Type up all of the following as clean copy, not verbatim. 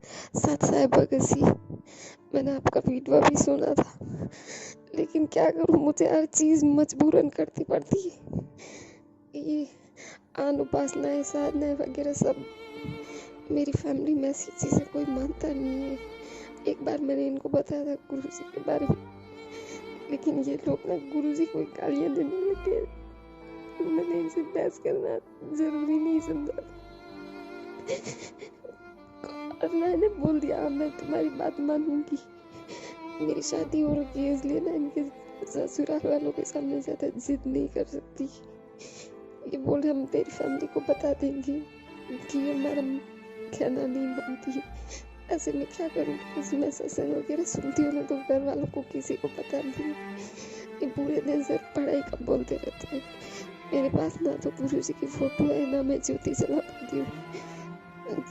सत साहिब भगत सिंह, मैंने आपका वीडियो भी सुना था, लेकिन क्या करूं, मुझे हर चीज़ मजबूरन करनी पड़ती है। ये आन उपासनाएं साधनाएं वगैरह सब मेरी फैमिली में ऐसी चीज़ें कोई मानता नहीं है। एक बार मैंने इनको बताया था गुरु जी के बारे में, लेकिन ये लोग ना गुरु जी को गालियाँ देने लगे। मैंने इनसे बहस करना जरूरी नहीं समझा और मैंने बोल दिया मैं तुम्हारी बात मानूंगी। मेरी शादी हो रखी है, इसलिए ना इनके ससुराल वालों के सामने ज़्यादा जिद नहीं कर सकती। ये बोले हम तेरी फैमिली को बता देंगे कि हमारा कहना नहीं मानती है। ऐसे में क्या करूँ, मैं सत्संग वगैरह सुनती हूँ ना तो घर वालों को किसी को पता नहीं है। ये पूरे दिन सिर्फ पढ़ाई का बोलते रहते हैं। मेरे पास ना तो गुरु जी की फोटो है, ना मैं ज्योति जला पाती हूँ।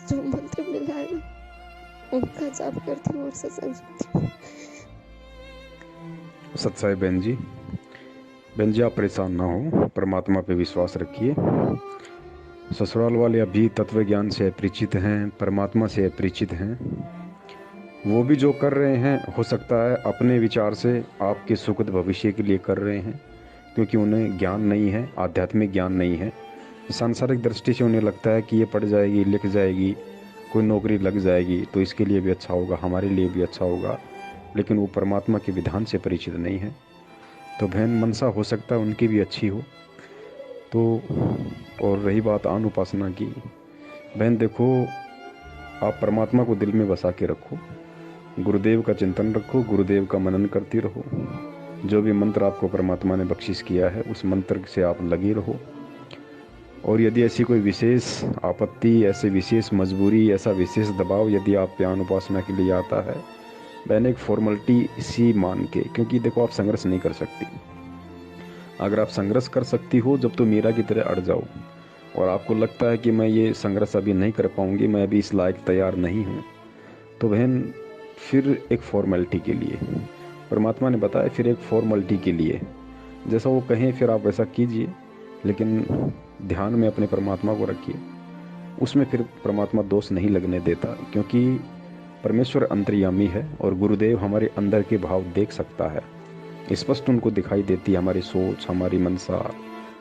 जो मंत्र मिला है ना उनका जाप करती हूँ और सत्संग सुनती हूँ। सत्साई बहन जी आप परेशान ना हो, परमात्मा पे विश्वास रखिए। ससुराल वाले अभी तत्व ज्ञान से अपरिचित हैं, परमात्मा से अपरिचित हैं। वो भी जो कर रहे हैं हो सकता है अपने विचार से आपके सुखद भविष्य के लिए कर रहे हैं, क्योंकि उन्हें ज्ञान नहीं है, आध्यात्मिक ज्ञान नहीं है। सांसारिक दृष्टि से उन्हें लगता है कि ये पढ़ जाएगी, लिख जाएगी, कोई नौकरी लग जाएगी तो इसके लिए भी अच्छा होगा, हमारे लिए भी अच्छा होगा, लेकिन वो परमात्मा के विधान से परिचित नहीं है। तो बहन मनसा हो सकता है उनकी भी अच्छी हो। तो और रही बात आन उपासना की, बहन देखो, आप परमात्मा को दिल में बसा के रखो, गुरुदेव का चिंतन रखो, गुरुदेव का मनन करती रहो। जो भी मंत्र आपको परमात्मा ने बख्शिश किया है उस मंत्र से आप लगे रहो। और यदि ऐसी कोई विशेष आपत्ति, ऐसे विशेष मजबूरी, ऐसा विशेष दबाव यदि आप ज्ञान उपासना के लिए आता है, मैंने एक फॉर्मेलिटी इसी मान के, क्योंकि देखो आप संघर्ष नहीं कर सकती। अगर आप संघर्ष कर सकती हो जब तो मीरा की तरह अड़ जाओ, और आपको लगता है कि मैं ये संघर्ष अभी नहीं कर पाऊंगी, मैं अभी इस लायक तैयार नहीं हूँ, तो बहन फिर एक फॉर्मेलिटी के लिए परमात्मा ने बताया, फिर एक फॉर्मेलिटी के लिए जैसा वो कहें फिर आप वैसा कीजिए, लेकिन ध्यान में अपने परमात्मा को रखिए। उसमें फिर परमात्मा दोष नहीं लगने देता, क्योंकि परमेश्वर अंतर्यामी है और गुरुदेव हमारे अंदर के भाव देख सकता है, स्पष्ट उनको दिखाई देती है हमारी सोच, हमारी मनसा,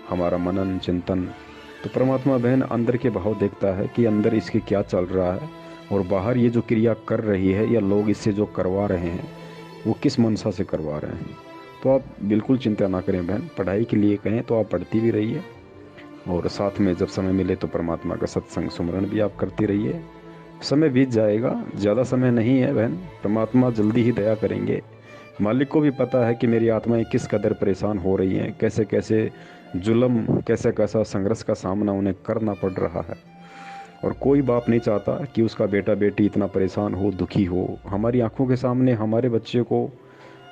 हमारा मनन चिंतन। तो परमात्मा बहन अंदर के भाव देखता है कि अंदर इसके क्या चल रहा है, और बाहर ये जो क्रिया कर रही है या लोग इससे जो करवा रहे हैं वो किस मनसा से करवा रहे हैं। तो आप बिल्कुल चिंता ना करें बहन, पढ़ाई के लिए कहें तो आप पढ़ती भी रहिए, और साथ में जब समय मिले तो परमात्मा का सत्संग सुमरण भी आप करती रहिए। समय बीत जाएगा, ज़्यादा समय नहीं है बहन, परमात्मा जल्दी ही दया करेंगे। मालिक को भी पता है कि मेरी आत्माएं किस कदर परेशान हो रही हैं, कैसे कैसे जुल्म, कैसे कैसा संघर्ष का सामना उन्हें करना पड़ रहा है। और कोई बाप नहीं चाहता कि उसका बेटा बेटी इतना परेशान हो, दुखी हो। हमारी आंखों के सामने हमारे बच्चे को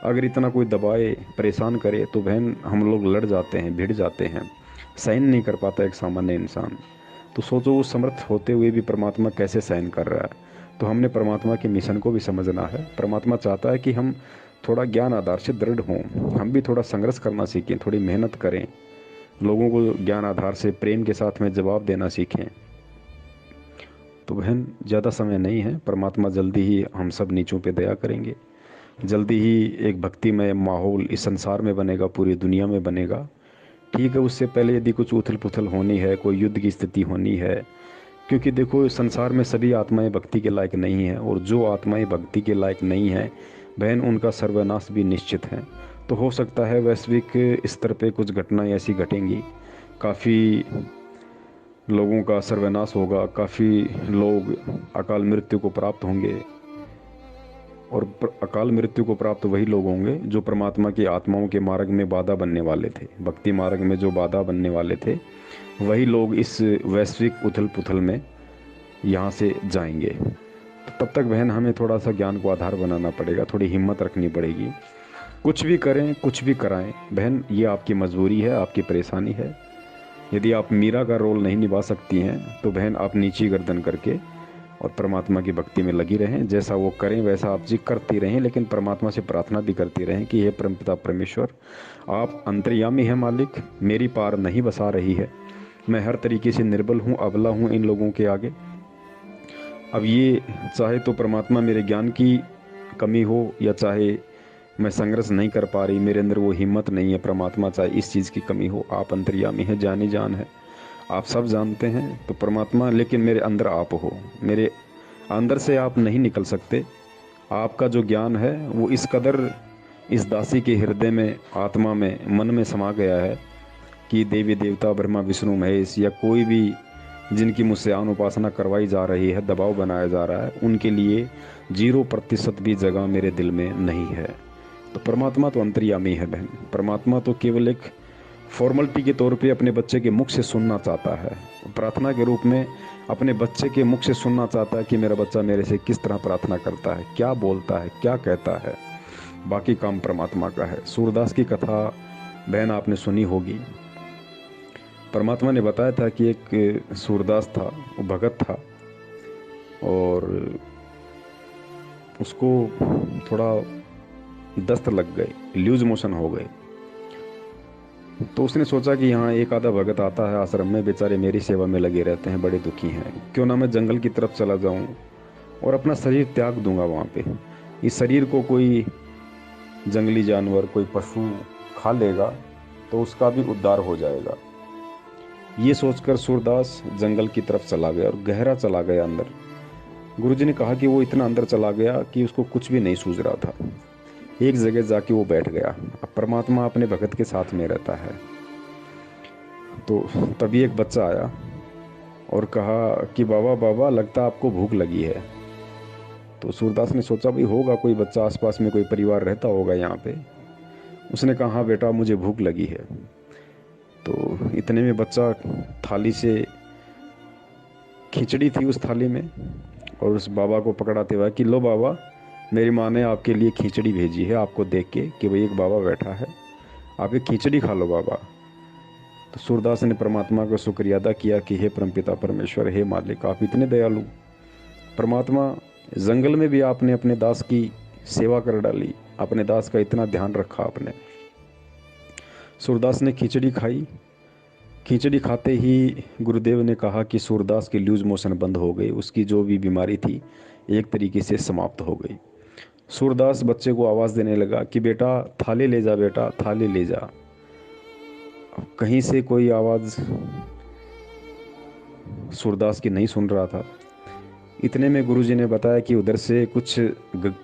अगर इतना कोई दबाए, परेशान करे, तो बहन हम लोग लड़ जाते हैं, भिड़ जाते हैं, सहन नहीं कर पाता एक सामान्य इंसान। तो सोचो उस समर्थ होते हुए भी परमात्मा कैसे सहन कर रहा है। तो हमने परमात्मा के मिशन को भी समझना है। परमात्मा चाहता है कि हम थोड़ा ज्ञान आधार से दृढ़ हों, हम भी थोड़ा संघर्ष करना सीखें, थोड़ी मेहनत करें, लोगों को ज्ञान आधार से प्रेम के साथ में जवाब देना सीखें। तो बहन ज़्यादा समय नहीं है, परमात्मा जल्दी ही हम सब नीचों पे दया करेंगे। जल्दी ही एक भक्तिमय माहौल इस संसार में बनेगा, पूरी दुनिया में बनेगा। ठीक है, उससे पहले यदि कुछ उथल पुथल होनी है, कोई युद्ध की स्थिति होनी है, क्योंकि देखो संसार में सभी आत्माएं भक्ति के लायक नहीं हैं, और जो आत्माएं भक्ति के लायक नहीं हैं बहन, उनका सर्वनाश भी निश्चित है। तो हो सकता है वैश्विक स्तर पे कुछ घटनाएं ऐसी घटेंगी, काफ़ी लोगों का सर्वनाश होगा, काफ़ी लोग अकाल मृत्यु को प्राप्त होंगे। और अकाल मृत्यु को प्राप्त वही लोग होंगे जो परमात्मा की आत्माओं के मार्ग में बाधा बनने वाले थे, भक्ति मार्ग में जो बाधा बनने वाले थे, वही लोग इस वैश्विक उथल पुथल में यहाँ से जाएंगे। तो तब तक बहन हमें थोड़ा सा ज्ञान को आधार बनाना पड़ेगा, थोड़ी हिम्मत रखनी पड़ेगी। कुछ भी करें, कुछ भी कराएं बहन, ये आपकी मजबूरी है, आपकी परेशानी है। यदि आप मीरा का रोल नहीं निभा सकती हैं तो बहन आप नीची गर्दन करके और परमात्मा की भक्ति में लगी रहें। जैसा वो करें वैसा आप जी करती रहें, लेकिन परमात्मा से प्रार्थना भी करती रहें कि हे परमपिता परमेश्वर, आप अंतर्यामी हैं मालिक, मेरी पार नहीं बसा रही है, मैं हर तरीके से निर्बल हूँ, अबला हूँ इन लोगों के आगे। अब ये चाहे तो परमात्मा मेरे ज्ञान की कमी हो, या चाहे मैं संघर्ष नहीं कर पा रही, मेरे अंदर वो हिम्मत नहीं है, परमात्मा चाहे इस चीज़ की कमी हो, आप अंतर्यामी है, जानी जान है, आप सब जानते हैं। तो परमात्मा, लेकिन मेरे अंदर आप हो, मेरे अंदर से आप नहीं निकल सकते। आपका जो ज्ञान है वो इस कदर इस दासी के हृदय में, आत्मा में, मन में समा गया है कि देवी देवता, ब्रह्मा विष्णु महेश, या कोई भी जिनकी मुझसे आन उपासना करवाई जा रही है, दबाव बनाया जा रहा है, उनके लिए 0% भी जगह मेरे दिल में नहीं है। तो परमात्मा तो अंतर्यामी है बहन। परमात्मा तो केवल एक फॉर्मेलिटी के तौर पे अपने बच्चे के मुख से सुनना चाहता है, प्रार्थना के रूप में अपने बच्चे के मुख से सुनना चाहता है कि मेरा बच्चा मेरे से किस तरह प्रार्थना करता है, क्या बोलता है, क्या कहता है। बाकी काम परमात्मा का है। सूरदास की कथा बहन आपने सुनी होगी। परमात्मा ने बताया था कि एक सूरदास था, वो भगत था, और उसको थोड़ा दस्त लग गए, लूज मोशन हो गए। तो उसने सोचा कि यहाँ एक आधा भगत आता है आश्रम में, बेचारे मेरी सेवा में लगे रहते हैं, बड़े दुखी हैं, क्यों ना मैं जंगल की तरफ चला जाऊँ और अपना शरीर त्याग दूंगा वहाँ पे। इस शरीर को कोई जंगली जानवर, कोई पशु खा लेगा तो उसका भी उद्धार हो जाएगा। ये सोचकर सूरदास जंगल की तरफ चला गया और गहरा चला गया अंदर। गुरुजी ने कहा कि वो इतना अंदर चला गया कि उसको कुछ भी नहीं सूझ रहा था। एक जगह जाके वो बैठ गया। अब परमात्मा अपने भगत के साथ में रहता है। तो तभी एक बच्चा आया और कहा कि बाबा बाबा, लगता आपको भूख लगी है। तो सूरदास ने सोचा भाई होगा कोई बच्चा, आसपास में कोई परिवार रहता होगा यहाँ पे। उसने कहा हाँ बेटा, मुझे भूख लगी है। तो इतने में बच्चा थाली से, खिचड़ी थी उस थाली में, और उस बाबा को पकड़ाते हुआ कि लो बाबा, मेरी माँ ने आपके लिए खिचड़ी भेजी है, आपको देख के कि भाई एक बाबा बैठा है, आप एक खिचड़ी खा लो बाबा। तो सूरदास ने परमात्मा का शुक्रिया अदा किया कि हे परमपिता परमेश्वर, हे मालिक, आप इतने दयालु। परमात्मा, जंगल में भी आपने अपने दास की सेवा कर डाली, अपने दास का इतना ध्यान रखा आपने। सूरदास ने खिचड़ी खाई। खिचड़ी खाते ही गुरुदेव ने कहा कि सूरदास की लूज मोशन बंद हो गई, उसकी जो भी बीमारी थी एक तरीके से समाप्त हो गई। सूरदास बच्चे को आवाज़ देने लगा कि बेटा थाली ले जा, बेटा थाली ले जा। कहीं से कोई आवाज़ सूरदास की नहीं सुन रहा था। इतने में गुरुजी ने बताया कि उधर से कुछ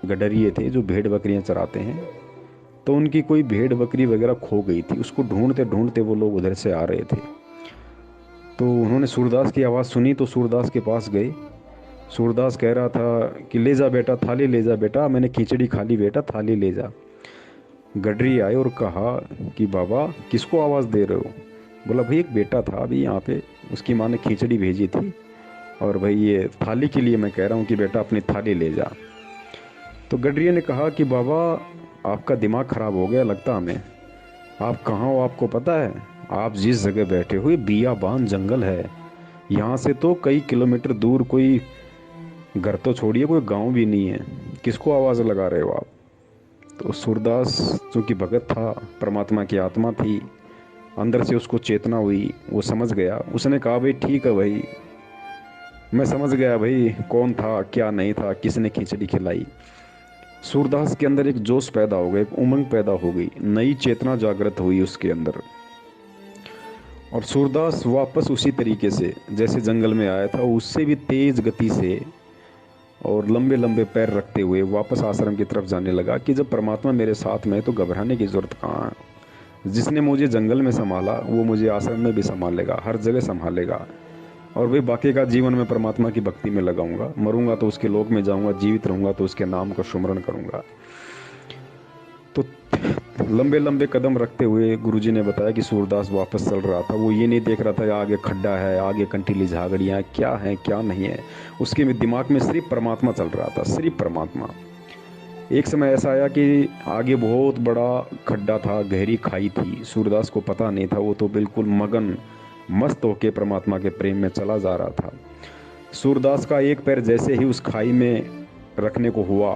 गडरिए थे जो भेड़ बकरियां चराते हैं, तो उनकी कोई भेड़ बकरी वगैरह खो गई थी। उसको ढूंढते ढूंढते वो लोग उधर से आ रहे थे। तो उन्होंने सूरदास की आवाज़ सुनी तो सूरदास के पास गए। सूरदास कह रहा था कि ले जा बेटा, थाली ले जा बेटा, मैंने खिचड़ी खा ली बेटा, थाली ले जा। गडरी आए और कहा कि बाबा किसको आवाज़ दे रहे हो? बोला भाई एक बेटा था अभी यहाँ पे, उसकी माँ ने खिचड़ी भेजी थी, और भाई ये थाली के लिए मैं कह रहा हूँ कि बेटा अपनी थाली ले जा। तो गडरिया ने कहा कि बाबा आपका दिमाग ख़राब हो गया लगता हमें, आप कहाँ हो आपको पता है? आप जिस जगह बैठे हुए बियाबान जंगल है, यहाँ से तो कई किलोमीटर दूर कोई घर तो छोड़िए कोई गांव भी नहीं है, किसको आवाज़ लगा रहे हो आप? तो सूरदास चूँकि भगत था, परमात्मा की आत्मा थी, अंदर से उसको चेतना हुई, वो समझ गया। उसने कहा भाई ठीक है भाई, मैं समझ गया भाई कौन था क्या नहीं था, किसने खिचड़ी खिलाई। सूरदास के अंदर एक जोश पैदा हो गया, एक उमंग पैदा हो गई, नई चेतना जागृत हुई उसके अंदर। और सूरदास वापस उसी तरीके से जैसे जंगल में आया था, उससे भी तेज गति से और लंबे लंबे पैर रखते हुए वापस आश्रम की तरफ जाने लगा कि जब परमात्मा मेरे साथ में है तो घबराने की ज़रूरत कहाँ है। जिसने मुझे जंगल में संभाला वो मुझे आश्रम में भी संभालेगा, हर जगह संभालेगा। और वे बाकी का जीवन में परमात्मा की भक्ति में लगाऊंगा, मरूंगा तो उसके लोक में जाऊंगा, जीवित रहूंगा तो उसके नाम का सुमरण करूंगा। तो लंबे लंबे कदम रखते हुए गुरुजी ने बताया कि सूरदास वापस चल रहा था। वो ये नहीं देख रहा था आगे खड्डा है, आगे कंटीली झागड़ियाँ क्या है क्या नहीं है, उसके दिमाग में सिर्फ परमात्मा चल रहा था, सिर्फ परमात्मा। एक समय ऐसा आया कि आगे बहुत बड़ा खड्डा था, गहरी खाई थी, सूरदास को पता नहीं था, वो तो बिल्कुल मगन मस्त होके परमात्मा के प्रेम में चला जा रहा था। सूरदास का एक पैर जैसे ही उस खाई में रखने को हुआ,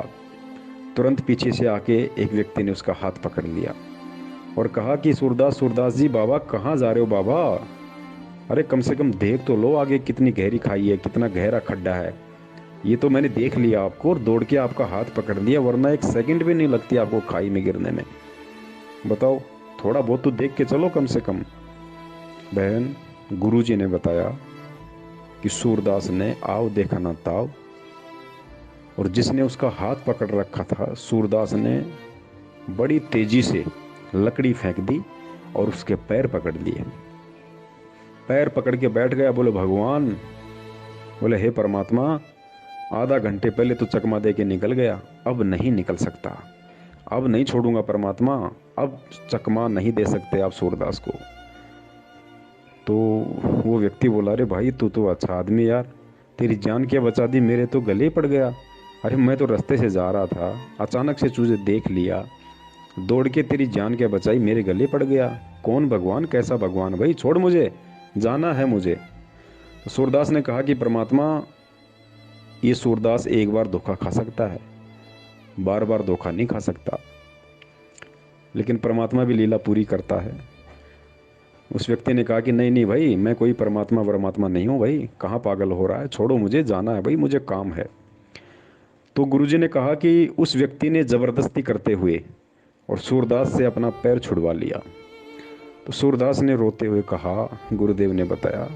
तुरंत पीछे से आके एक व्यक्ति ने उसका हाथ पकड़ लिया और कहा कि सूरदास जी बाबा कहाँ जा रहे हो बाबा? अरे कम से कम देख तो लो आगे कितनी गहरी खाई है, कितना गहरा खड्डा है। ये तो मैंने देख लिया आपको और दौड़ के आपका हाथ पकड़ लिया, वरना एक सेकंड भी नहीं लगती आपको खाई में गिरने में। बताओ, थोड़ा बहुत तो देख के चलो कम से कम। बहन, गुरुजी ने बताया कि सूरदास ने आव देखा ना ताव, और जिसने उसका हाथ पकड़ रखा था, सूरदास ने बड़ी तेजी से लकड़ी फेंक दी और उसके पैर पकड़ लिए। पैर पकड़ के बैठ गया। बोले भगवान, बोले हे परमात्मा, आधा घंटे पहले तो चकमा दे के निकल गया, अब नहीं निकल सकता, अब नहीं छोड़ूंगा परमात्मा, अब चकमा नहीं दे सकते आप सूरदास को। तो वो व्यक्ति बोला, अरे भाई तू तो अच्छा आदमी यार, तेरी जान क्या बचा दी, मेरे तो गले पड़ गया। अरे मैं तो रास्ते से जा रहा था, अचानक से तुझे देख लिया, दौड़ के तेरी जान क्या बचाई, मेरे गले पड़ गया। कौन भगवान, कैसा भगवान, भाई छोड़, मुझे जाना है मुझे। तो सूरदास ने कहा कि परमात्मा, ये सूरदास एक बार धोखा खा सकता है, बार बार धोखा नहीं खा सकता, लेकिन परमात्मा भी लीला पूरी करता है। उस व्यक्ति ने कहा कि नहीं नहीं भाई, मैं कोई परमात्मा नहीं हूँ भाई, कहाँ पागल हो रहा है, छोड़ो, मुझे जाना है भाई, मुझे काम है। तो गुरुजी ने कहा कि उस व्यक्ति ने ज़बरदस्ती करते हुए और सूरदास से अपना पैर छुड़वा लिया। तो सूरदास ने रोते हुए कहा, गुरुदेव ने बताया,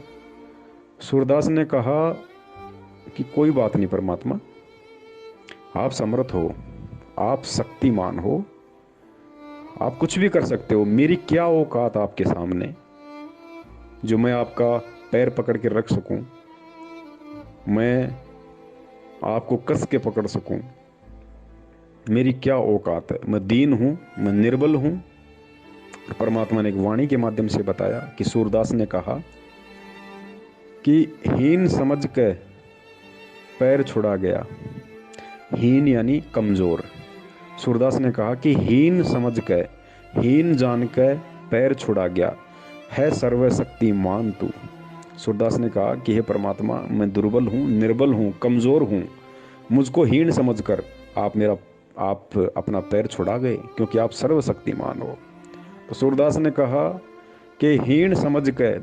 सूरदास ने कहा कि कोई बात नहीं परमात्मा, आप समर्थ हो, आप शक्तिमान हो, आप कुछ भी कर सकते हो, मेरी क्या औकात आपके सामने जो मैं आपका पैर पकड़ के रख सकूं, मैं आपको कस के पकड़ सकूं, मेरी क्या औकात है, मैं दीन हूं, मैं निर्बल हूं। परमात्मा ने एक वाणी के माध्यम से बताया कि सूरदास ने कहा कि हीन समझ के पैर छुड़ा गया। हीन यानी कमजोर। सूरदास ने कहा कि हीन समझ के, हीन जान के पैर छुड़ा गया, है सर्वशक्तिमान तू। सूरदास ने कहा कि हे परमात्मा, मैं दुर्बल हूँ, निर्बल हूँ, कमजोर हूँ, मुझको हीन समझकर आप अपना पैर छुड़ा गए, क्योंकि आप सर्वशक्तिमान हो। तो सूरदास ने कहा कि हीन समझ के,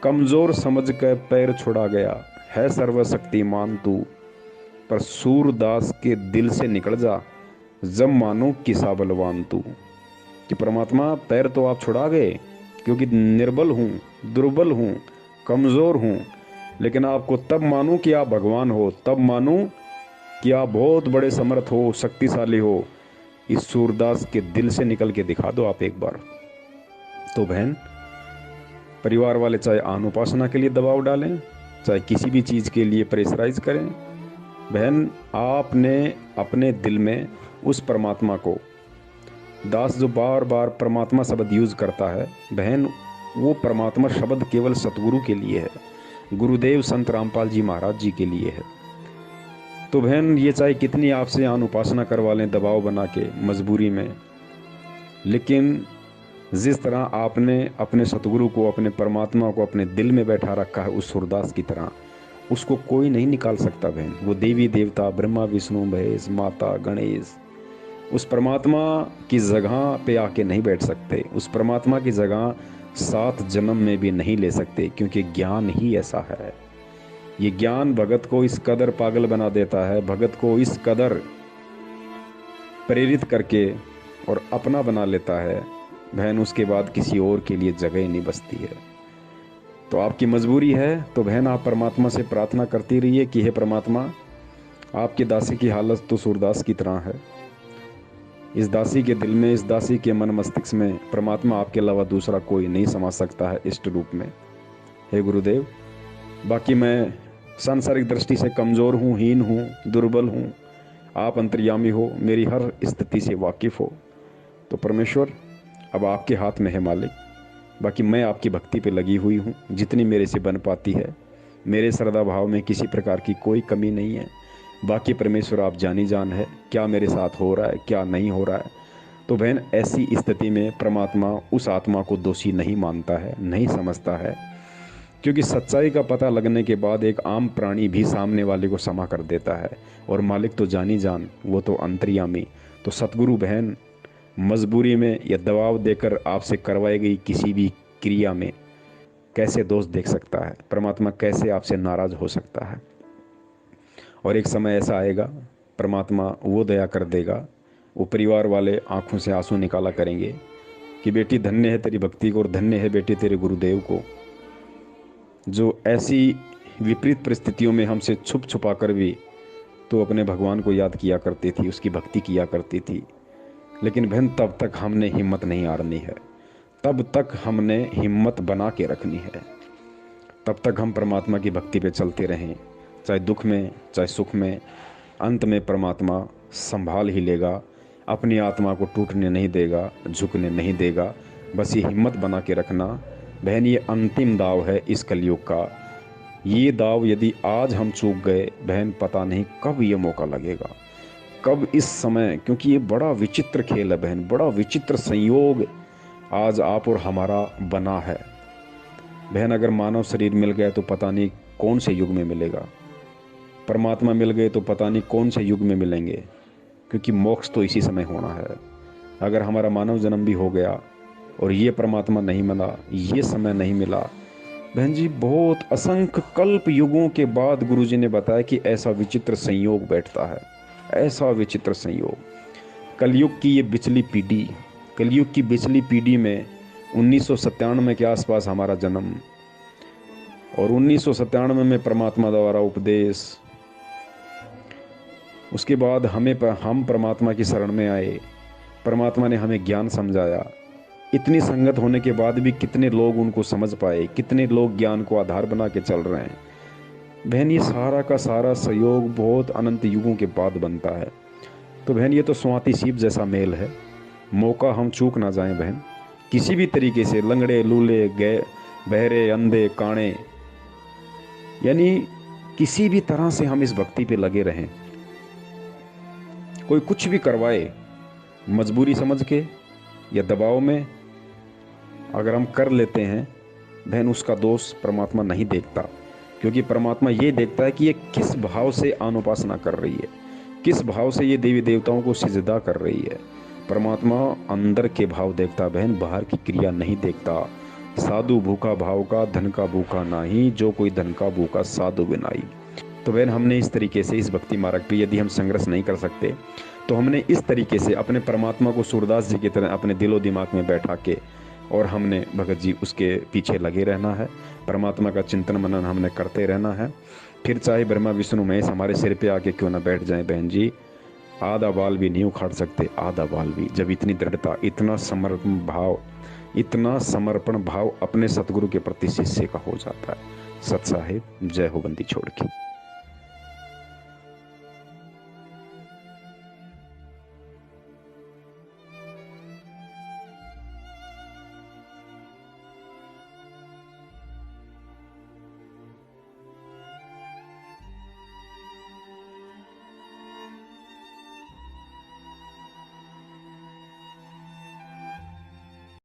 कमजोर समझ के पैर छुड़ा गया, है सर्वशक्तिमान तू, पर सूरदास के दिल से निकल जा, जब मानो किसा बलवान तू। कि परमात्मा, पैर तो आप छुड़ा गए क्योंकि निर्बल हूँ, दुर्बल हूँ, कमज़ोर हूँ, लेकिन आपको तब मानूं कि आप भगवान हो, तब मानूं कि आप बहुत बड़े समर्थ हो, शक्तिशाली हो। इस सूरदास के दिल से निकल के दिखा दो आप एक बार। तो बहन, परिवार वाले चाहे आन उपासना के लिए दबाव डालें, चाहे किसी भी चीज़ के लिए प्रेशराइज करें, बहन आपने अपने दिल में उस परमात्मा को, दास जो बार बार परमात्मा शब्द यूज़ करता है, बहन वो परमात्मा शब्द केवल सतगुरु के लिए है, गुरुदेव संत रामपाल जी महाराज जी के लिए है। तो बहन, ये चाहे कितनी आपसे आन उपासना करवा लें दबाव बना के, मजबूरी में, लेकिन जिस तरह आपने अपने सतगुरु को, अपने परमात्मा को अपने दिल में बैठा रखा है उस सूरदास की तरह, उसको कोई नहीं निकाल सकता बहन। वो देवी देवता, ब्रह्मा विष्णु महेश, माता गणेश उस परमात्मा की जगह पे आके नहीं बैठ सकते, उस परमात्मा की जगह 7 जन्म में भी नहीं ले सकते, क्योंकि ज्ञान ही ऐसा है। ये ज्ञान भगत को इस कदर पागल बना देता है, भगत को इस कदर प्रेरित करके और अपना बना लेता है बहन, उसके बाद किसी और के लिए जगह ही नहीं बचती है। तो आपकी मजबूरी है तो बहन आप परमात्मा से प्रार्थना करती रहिए कि हे परमात्मा, आपके दासी की हालत तो सूरदास की तरह है, इस दासी के दिल में, इस दासी के मन मस्तिष्क में परमात्मा आपके अलावा दूसरा कोई नहीं समा सकता है इष्ट रूप में। हे गुरुदेव, बाकी मैं सांसारिक दृष्टि से कमज़ोर हूँ, हीन हूँ, दुर्बल हूँ, आप अंतर्यामी हो, मेरी हर स्थिति से वाकिफ़ हो। तो परमेश्वर अब आपके हाथ में है मालिक, बाकी मैं आपकी भक्ति पे लगी हुई हूँ, जितनी मेरे से बन पाती है। मेरे श्रद्धा भाव में किसी प्रकार की कोई कमी नहीं है। बाकी परमेश्वर आप जानी जान है, क्या मेरे साथ हो रहा है, क्या नहीं हो रहा है। तो बहन, ऐसी स्थिति में परमात्मा उस आत्मा को दोषी नहीं मानता है, नहीं समझता है, क्योंकि सच्चाई का पता लगने के बाद एक आम प्राणी भी सामने वाले को क्षमा कर देता है, और मालिक तो जानी जान, वो तो अंतर्यामी। तो सतगुरु बहन मजबूरी में या दबाव देकर आपसे करवाई गई किसी भी क्रिया में कैसे दोष देख सकता है, परमात्मा कैसे आपसे नाराज हो सकता है। और एक समय ऐसा आएगा परमात्मा वो दया कर देगा, वो परिवार वाले आंखों से आंसू निकाला करेंगे कि बेटी धन्य है तेरी भक्ति को और धन्य है बेटी तेरे गुरुदेव को, जो ऐसी विपरीत परिस्थितियों में हमसे छुप छुपा कर भी तो अपने भगवान को याद किया करती थी, उसकी भक्ति किया करती थी। लेकिन बहन तब तक हमने हिम्मत नहीं हारनी है, तब तक हमने हिम्मत बना के रखनी है, तब तक हम परमात्मा की भक्ति पे चलते रहें, चाहे दुख में चाहे सुख में। अंत में परमात्मा संभाल ही लेगा, अपनी आत्मा को टूटने नहीं देगा, झुकने नहीं देगा। बस ये हिम्मत बना के रखना बहन, ये अंतिम दाव है इस कलयुग का। ये दाव यदि आज हम चूक गए बहन, पता नहीं कब ये मौका लगेगा, कब इस समय, क्योंकि ये बड़ा विचित्र खेल है बहन, बड़ा विचित्र संयोग आज आप और हमारा बना है बहन। अगर मानव शरीर मिल गया तो पता नहीं कौन से युग में मिलेगा, परमात्मा मिल गए तो पता नहीं कौन से युग में मिलेंगे, क्योंकि मोक्ष तो इसी समय होना है। अगर हमारा मानव जन्म भी हो गया और ये परमात्मा नहीं मिला, ये समय नहीं मिला बहन जी, बहुत असंख्य कल्प युगों के बाद गुरुजी ने बताया कि ऐसा विचित्र संयोग बैठता है, ऐसा विचित्र संयोग। कलयुग की ये बिचली पीढ़ी, कलयुग की बिचली पीढ़ी में 1997 के आसपास हमारा जन्म, और 1997 में परमात्मा द्वारा उपदेश, उसके बाद हम परमात्मा की शरण में आए, परमात्मा ने हमें ज्ञान समझाया। इतनी संगत होने के बाद भी कितने लोग उनको समझ पाए, कितने लोग ज्ञान को आधार बना के चल रहे हैं बहन। ये सारा का सारा सहयोग बहुत अनंत युगों के बाद बनता है। तो बहन ये तो स्वाति सीप जैसा मेल है, मौका हम चूक ना जाएं बहन, किसी भी तरीके से, लंगड़े लूले गए, बहरे अंधे काणे, यानी किसी भी तरह से हम इस भक्ति पे लगे रहें। कोई कुछ भी करवाए मजबूरी समझ के या दबाव में, अगर हम कर लेते हैं बहन, उसका दोष परमात्मा नहीं देखता, क्योंकि परमात्मा ये देखता है कि ये किस भाव से अनुपासना कर रही है, किस भाव से ये देवी देवताओं को सिजदा कर रही है। परमात्मा अंदर के भाव देखता बहन, बाहर की क्रिया नहीं देखता। साधु भूखा भाव का, धन का भूखा नाही, जो कोई धन का भूखा साधु बिनाई। तो बहन हमने इस तरीके से इस भक्ति मार्ग पे यदि हम संघर्ष नहीं कर सकते तो हमने इस तरीके से अपने परमात्मा को सूरदास जी की तरह अपने दिलो दिमाग में बैठा के, और हमने भगत जी उसके पीछे लगे रहना है, परमात्मा का चिंतन मनन हमने करते रहना है। फिर चाहे ब्रह्मा विष्णु महेश हमारे सिर पे आके क्यों ना बैठ जाए बहन जी, आधा बाल भी नहीं उखाड़ सकते, आधा बाल भी। जब इतनी दृढ़ता, इतना समर्पण भाव, इतना समर्पण भाव अपने सतगुरु के प्रति शिष्य का हो जाता है। सत साहिब जय हो बंदी छोड़ के।